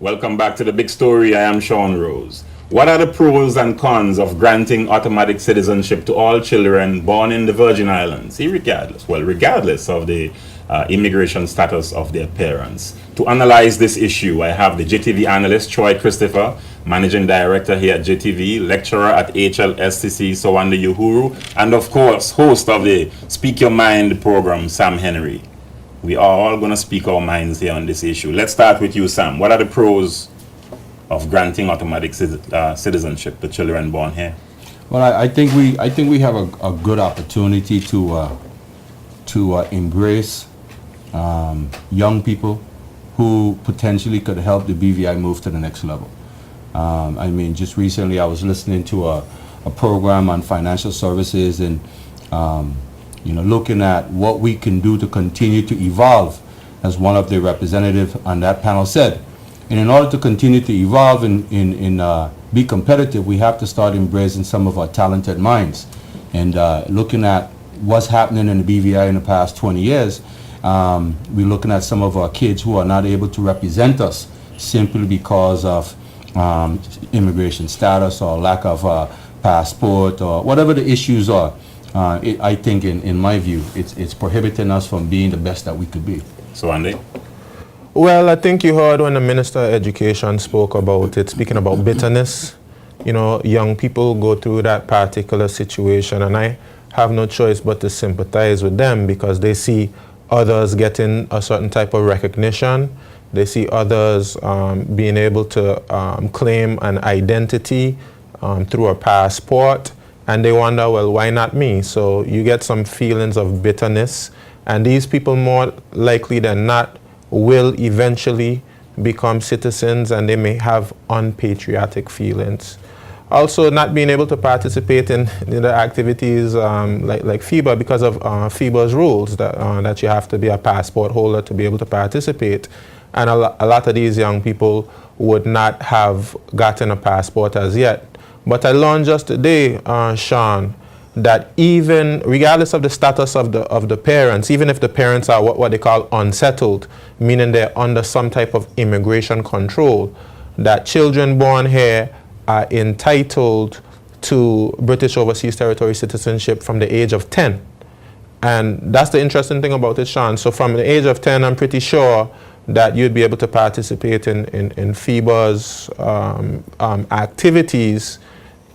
Welcome back to the big story. I am Sean Rose. What are the pros and cons of granting automatic citizenship to all children born in the Virgin Islands, regardless of the immigration status of their parents? To analyze this issue, I have the JTV analyst Troy Christopher, managing director here at JTV, lecturer at HLSCC Sowande Uhuru, and of course, host of the Speak Your Mind program, Sam Henry. We are all going to speak our minds here on this issue. Let's start with you, Sam. What are the pros of granting automatic citizenship to children born here? Well, I think we have a good opportunity to embrace young people who potentially could help the BVI move to the next level. I mean, just recently I was listening to a program on financial services and looking at what we can do to continue to evolve, as one of the representatives on that panel said. And in order to continue to evolve and be competitive, we have to start embracing some of our talented minds. And looking at what's happening in the BVI in the past 20 years, we're looking at some of our kids who are not able to represent us simply because of immigration status or lack of passport or whatever the issues are. I think, in my view, it's prohibiting us from being the best that we could be. So, Andy? Well, I think you heard when the Minister of Education spoke about it, speaking about bitterness. You know, young people go through that particular situation, and I have no choice but to sympathize with them because they see others getting a certain type of recognition. They see others being able to claim an identity through a passport. And they wonder, well, why not me? So you get some feelings of bitterness. And these people, more likely than not, will eventually become citizens, and they may have unpatriotic feelings. Also, not being able to participate in the activities like FIBA because of FIBA's rules that you have to be a passport holder to be able to participate. And a lot of these young people would not have gotten a passport as yet. But I learned just today, Sean, that even regardless of the status of the parents, even if the parents are what they call unsettled, meaning they're under some type of immigration control, that children born here are entitled to British Overseas Territory citizenship from the age of 10. And that's the interesting thing about it, Sean. So from the age of 10, I'm pretty sure that you'd be able to participate in FIBA's activities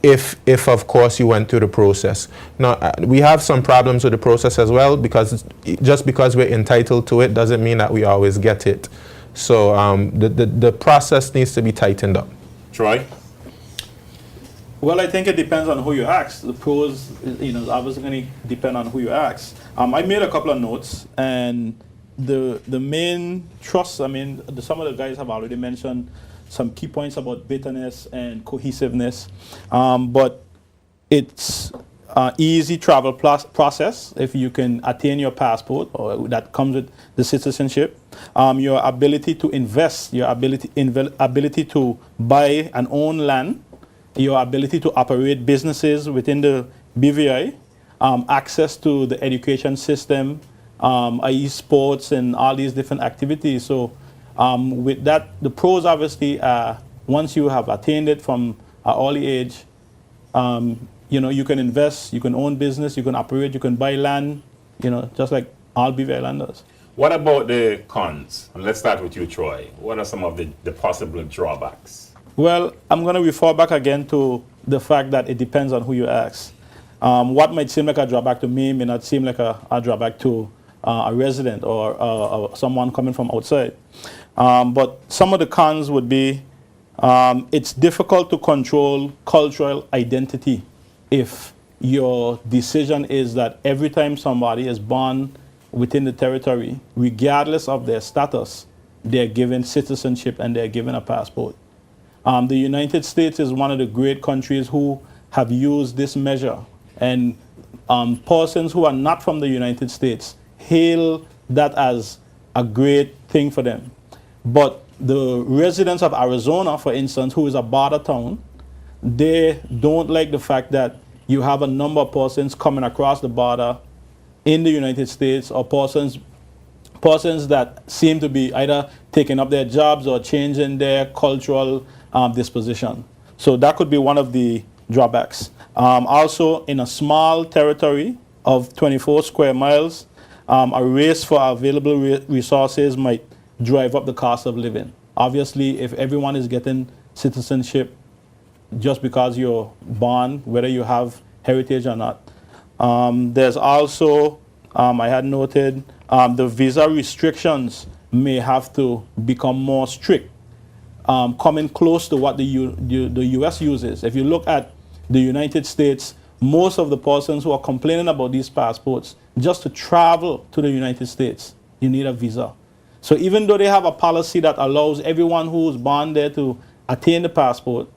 if of course you went through the process. Now, we have some problems with the process as well, because just because we're entitled to it doesn't mean that we always get it. So the process needs to be tightened up. Troy? Well, I think it depends on who you ask. The pros, obviously going to depend on who you ask. I made a couple of notes, and the main thrust, some of the guys have already mentioned some key points about bitterness and cohesiveness, but it's an easy travel process if you can attain your passport, or that comes with the citizenship. Your ability to invest, your ability to buy and own land, your ability to operate businesses within the BVI, access to the education system, i.e. sports and all these different activities. So with that, the pros obviously are, once you have attained it from an early age, you can invest, you can own business, you can operate, you can buy land, just like all BVI landers. What about the cons? And let's start with you, Troy. What are some of the possible drawbacks? Well, I'm going to refer back again to the fact that it depends on who you ask. What might seem like a drawback to me may not seem like a drawback to a resident or someone coming from outside. But some of the cons would be it's difficult to control cultural identity if your decision is that every time somebody is born within the territory, regardless of their status, they're given citizenship and they're given a passport. The United States is one of the great countries who have used this measure, and persons who are not from the United States hail that as a great thing for them. But the residents of Arizona, for instance, who is a border town, they don't like the fact that you have a number of persons coming across the border in the United States, or persons persons that seem to be either taking up their jobs or changing their cultural disposition. So that could be one of the drawbacks. Also, in a small territory of 24 square miles, a race for available resources might drive up the cost of living. Obviously, if everyone is getting citizenship just because you're born, whether you have heritage or not. There's also, I had noted, the visa restrictions may have to become more strict, coming close to what the US uses. If you look at the United States, most of the persons who are complaining about these passports, just to travel to the United States, you need a visa. So even though they have a policy that allows everyone who is born there to attain the passport,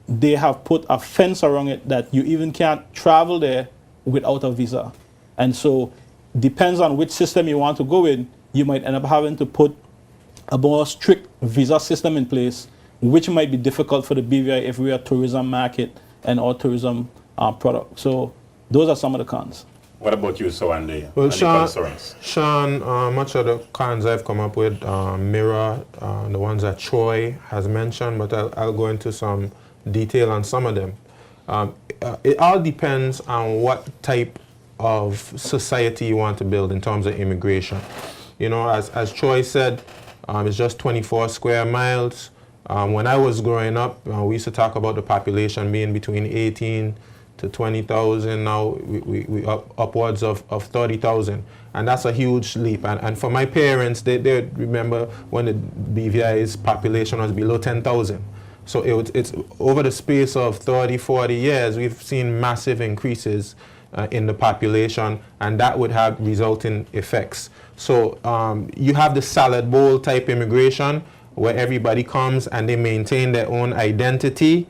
they have put a fence around it that you even can't travel there without a visa. And so, depends on which system you want to go in, you might end up having to put a more strict visa system in place, which might be difficult for the BVI if we are a tourism market and our tourism product. So, those are some of the cons. What about you, Sawande? Well, Any concerns? Sean, much of the cons I've come up with mirror the ones that Troy has mentioned, but I'll go into some detail on some of them. It all depends on what type of society you want to build in terms of immigration. You know, as Troy said, it's just 24 square miles. When I was growing up, we used to talk about the population being between 18 to 20,000. Now we upwards of 30,000. And that's a huge leap. And for my parents, they remember when the BVI's population was below 10,000. So it's over the space of 30, 40 years, we've seen massive increases in the population, and that would have resulting effects. So you have the salad bowl type immigration, where everybody comes and they maintain their own identity.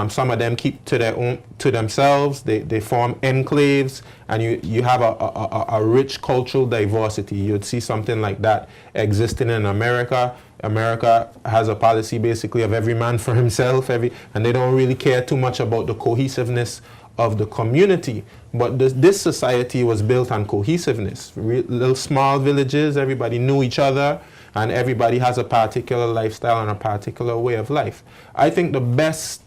Some of them keep to themselves. They form enclaves, and you have a rich cultural diversity. You'd see something like that existing in America. America has a policy basically of every man for himself, and they don't really care too much about the cohesiveness of the community. But this society was built on cohesiveness. Little small villages, everybody knew each other, and everybody has a particular lifestyle and a particular way of life. I think the best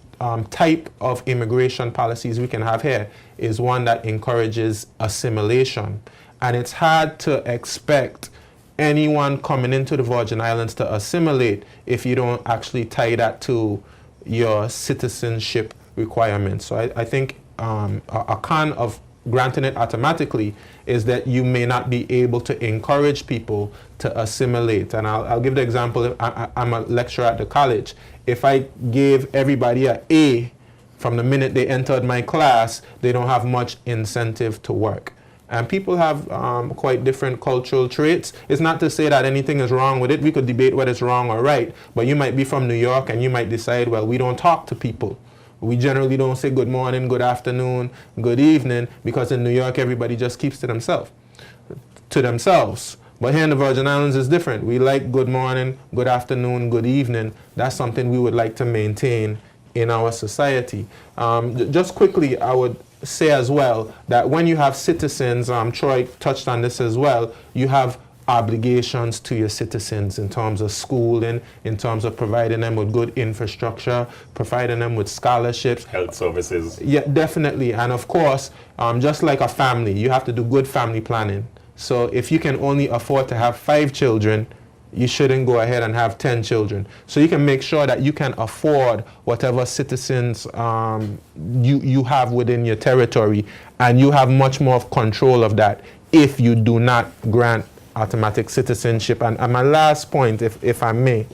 type of immigration policies we can have here is one that encourages assimilation. And it's hard to expect anyone coming into the Virgin Islands to assimilate if you don't actually tie that to your citizenship requirements. So I think a con of granting it automatically is that you may not be able to encourage people to assimilate. And I'll give the example. I'm a lecturer at the college. If I gave everybody an A from the minute they entered my class, they don't have much incentive to work. And people have quite different cultural traits. It's not to say that anything is wrong with it. We could debate whether it's wrong or right. But you might be from New York and you might decide, well, we don't talk to people. We generally don't say good morning, good afternoon, good evening, because in New York, everybody just keeps to themselves. But here in the Virgin Islands, it's different. We like good morning, good afternoon, good evening. That's something we would like to maintain in our society. Just quickly, I would say as well that when you have citizens, Troy touched on this as well, you have obligations to your citizens in terms of schooling, in terms of providing them with good infrastructure, providing them with scholarships. Health services. Yeah, definitely. And of course, just like a family, you have to do good family planning. So if you can only afford to have 5 children, you shouldn't go ahead and have 10 children. So you can make sure that you can afford whatever citizens you have within your territory, and you have much more control of that if you do not grant automatic citizenship. And my last point, if I may,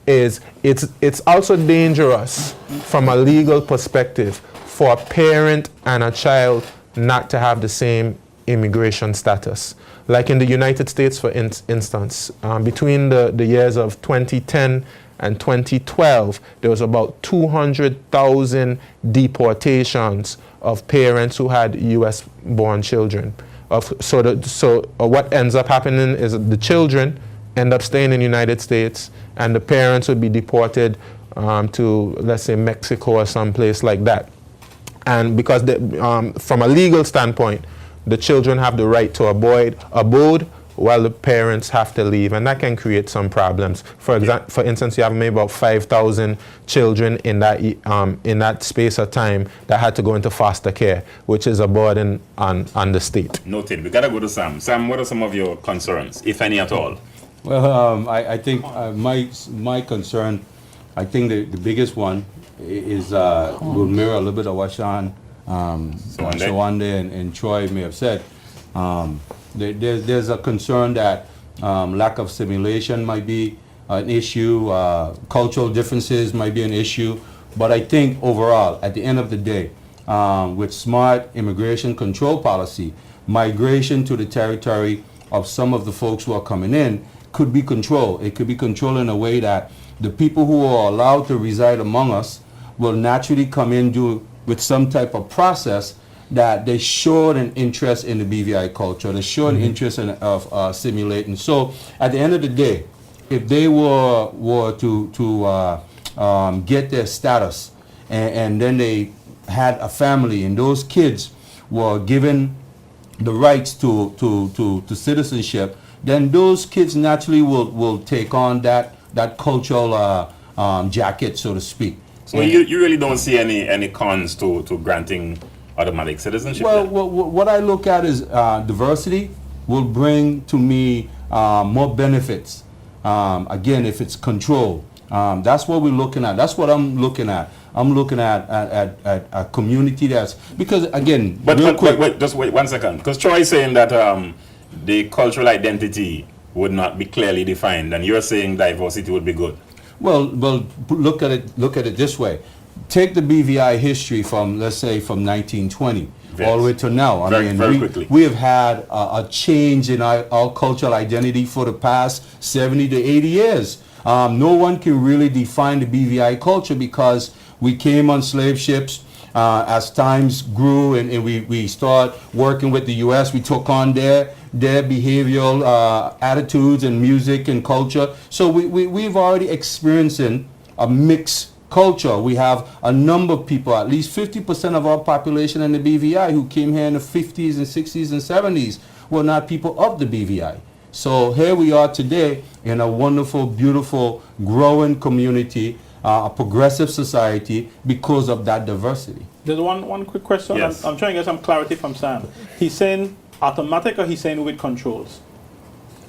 is it's also dangerous from a legal perspective for a parent and a child not to have the same immigration status. Like in the United States, for instance, between the years of 2010 and 2012, there was about 200,000 deportations of parents who had U.S.-born children. So what ends up happening is the children end up staying in the United States, and the parents would be deported to, let's say, Mexico or someplace like that. And because from a legal standpoint, the children have the right to abode while the parents have to leave, and that can create some problems. For instance, you have maybe about 5,000 children in that space of time that had to go into foster care, which is a burden on the state. Noted. We gotta go to Sam. Sam, what are some of your concerns, if any at all? Well, I think my concern, I think the biggest one is will mirror a little bit of what Sean Sawande and Troy may have said. There's a concern that lack of simulation might be an issue, cultural differences might be an issue, but I think overall, at the end of the day, with smart immigration control policy, migration to the territory of some of the folks who are coming in could be controlled. It could be controlled in a way that the people who are allowed to reside among us will naturally come in with some type of process that they showed an interest in the BVI culture, they showed an interest in simulating. So at the end of the day, if they were to get their status and then they had a family and those kids were given the rights to citizenship, then those kids naturally will take on that cultural jacket, so to speak. So you really don't see any cons to granting automatic citizenship? Well, what I look at is diversity will bring to me more benefits. Again, if it's control, that's what we're looking at. That's what I'm looking at. I'm looking at a community that's, because again, wait, just wait 1 second, because Troy is saying that the cultural identity would not be clearly defined, and you're saying diversity would be good. Well, look at it this way. Take the BVI history from, let's say, from 1920 all the way to now. Very quickly. We have had a change in our cultural identity for the past 70 to 80 years. No one can really define the BVI culture because we came on slave ships. As times grew and we start working with the U.S., we took on their behavioral attitudes and music and culture. So we've already experiencing a mixed culture. We have a number of people, at least 50% of our population in the BVI who came here in the 50s and 60s and 70s were not people of the BVI. So here we are today in a wonderful, beautiful, growing community, a progressive society because of that diversity. There's one quick question. Yes. I'm trying to get some clarity from Sam. He's saying automatic or he's saying with controls?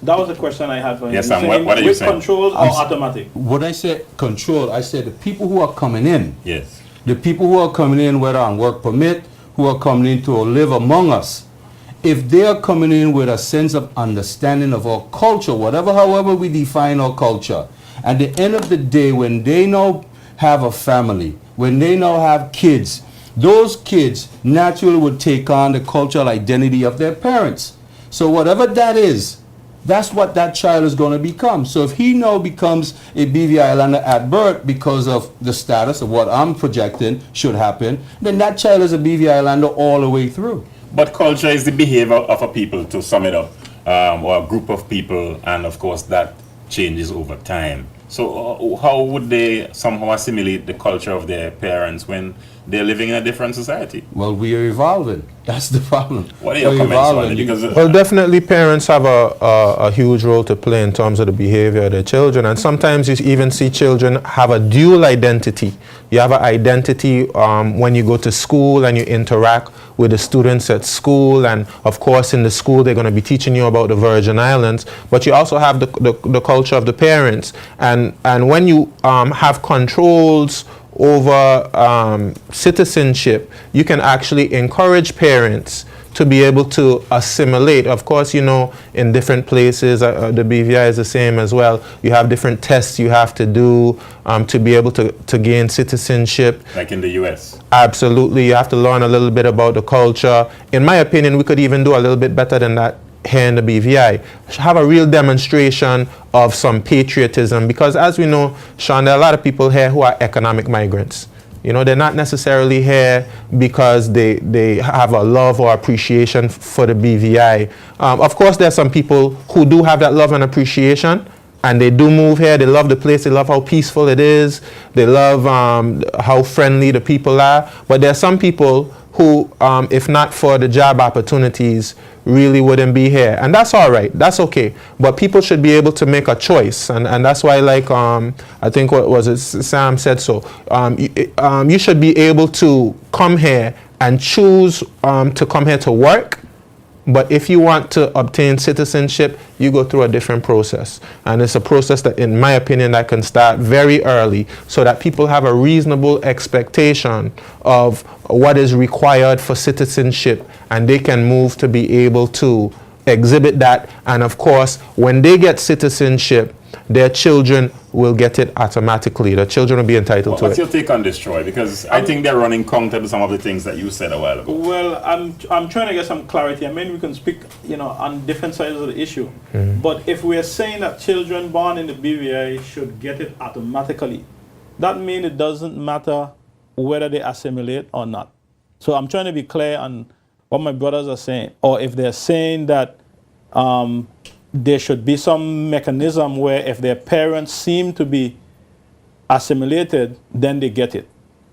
That was the question I had for him. Yes, Sam, what are you saying? With controls or automatic? When I said control, I said the people who are coming in. Yes. The people who are coming in, whether on work permit, who are coming in to live among us, if they are coming in with a sense of understanding of our culture, however we define our culture, at the end of the day, when they now have a family, when they now have kids, those kids naturally would take on the cultural identity of their parents. So whatever that is, that's what that child is going to become. So if he now becomes a BVI Islander at birth because of the status of what I'm projecting should happen, then that child is a BVI Islander all the way through. But culture is the behavior of a people, to sum it up, or a group of people, and of course that changes over time. So how would they somehow assimilate the culture of their parents when they're living in a different society? Well, we are evolving. That's the problem. What are your comments on it? Because well, definitely parents have a huge role to play in terms of the behavior of their children. And sometimes you even see children have a dual identity. You have an identity when you go to school and you interact with the students at school. And of course, in the school, they're going to be teaching you about the Virgin Islands. But you also have the culture of the parents. And when you have controls over citizenship, you can actually encourage parents to be able to assimilate. Of course, you know, in different places, the BVI is the same as well. You have different tests you have to do to be able to gain citizenship. like in the US? Absolutely. You have to learn a little bit about the culture. In my opinion, we could even do a little bit better than that here in the BVI. Have a real demonstration of some patriotism, because as we know, Sean, there are a lot of people here who are economic migrants. You know, they're not necessarily here because they have a love or appreciation for the BVI. Of course, there are some people who do have that love and appreciation, and they do move here. They love the place. They love how peaceful it is. They love how friendly the people are. But there are some people who, if not for the job opportunities, really wouldn't be here. And that's all right. That's okay. But people should be able to make a choice. And that's why, like, I think, what was it, Sam said so. You should be able to come here and choose to come here to work. But if you want to obtain citizenship, you go through a different process. And it's a process that, in my opinion, that can start very early so that people have a reasonable expectation of what is required for citizenship, and they can move to be able to exhibit that. And of course, when they get citizenship, their children will get it automatically. The children will be entitled to it. What's your take on this, Troy? Because I think they're running counter to some of the things that you said a while ago. Well, I'm trying to get some clarity. I mean, we can speak, on different sides of the issue. But if we're saying that children born in the BVI should get it automatically, that means it doesn't matter whether they assimilate or not. So I'm trying to be clear on what my brothers are saying, or if they're saying that there should be some mechanism where if their parents seem to be assimilated, then they get it.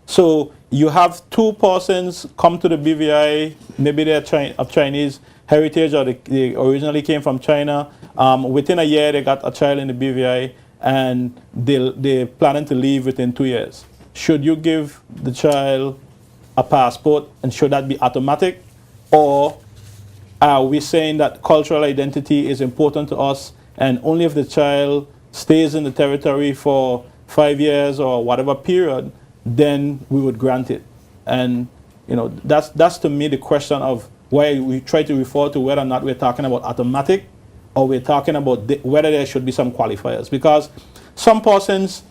So you have two persons come to the BVI, maybe they're of Chinese heritage, or they originally came from China. Within a year, they got a child in the BVI, and they're planning to leave within 2 years. Should you give the child a passport, and should that be automatic? Or are we saying that cultural identity is important to us, and only if the child stays in the territory for 5 years or whatever period, then we would grant it? And that's to me the question of why we try to refer to whether or not we're talking about automatic, or we're talking about whether there should be some qualifiers. Because some persons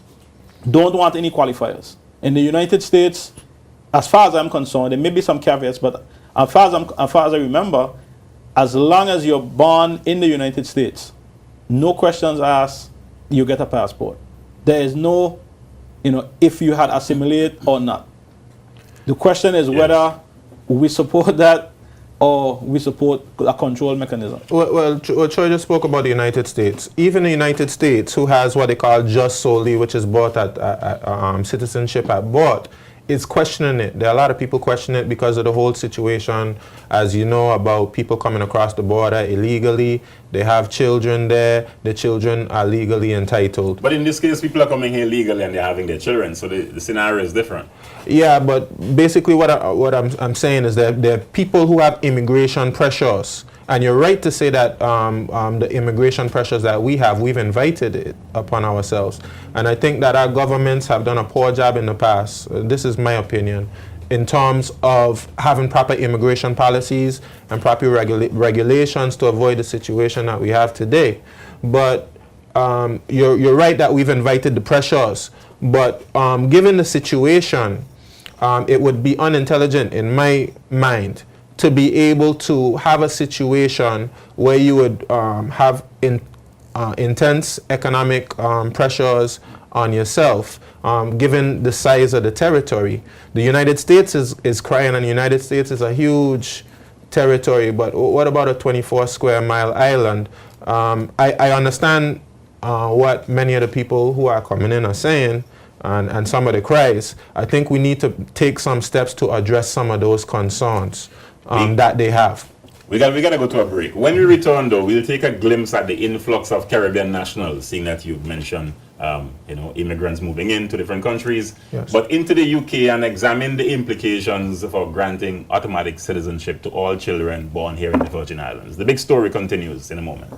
don't want any qualifiers. In the United States, as far as I'm concerned, there may be some caveats, but as far as I remember, as long as you're born in the United States, no questions asked, you get a passport. There is no, if you had assimilated or not. The question is whether we support that or we support a control mechanism. Well, Troy just spoke about the United States. Even the United States, who has what they call just solely, which is bought at citizenship at birth, is questioning it. There are a lot of people questioning it because of the whole situation, as you know, about people coming across the border illegally. They have children there. The children are legally entitled. But in this case, people are coming here legally and they're having their children, so the scenario is different. Yeah, but basically what I'm saying is that there are people who have immigration pressures. And you're right to say that the immigration pressures that we've invited it upon ourselves. And I think that our governments have done a poor job in the past, this is my opinion, in terms of having proper immigration policies and proper regulations to avoid the situation that we have today. But you're right that we've invited the pressures. But given the situation, it would be unintelligent in my mind to be able to have a situation where you would have intense economic pressures on yourself, given the size of the territory. The United States is crying, and the United States is a huge territory, but what about a 24 square mile island? I understand what many of the people who are coming in are saying, and some of the cries. I think we need to take some steps to address some of those concerns that they have. We got to go to a break. When we return, though, we'll take a glimpse at the influx of Caribbean nationals, seeing that you've mentioned, immigrants moving into different countries, yes, but into the UK, and examine the implications for granting automatic citizenship to all children born here in the Virgin Islands. The big story continues in a moment.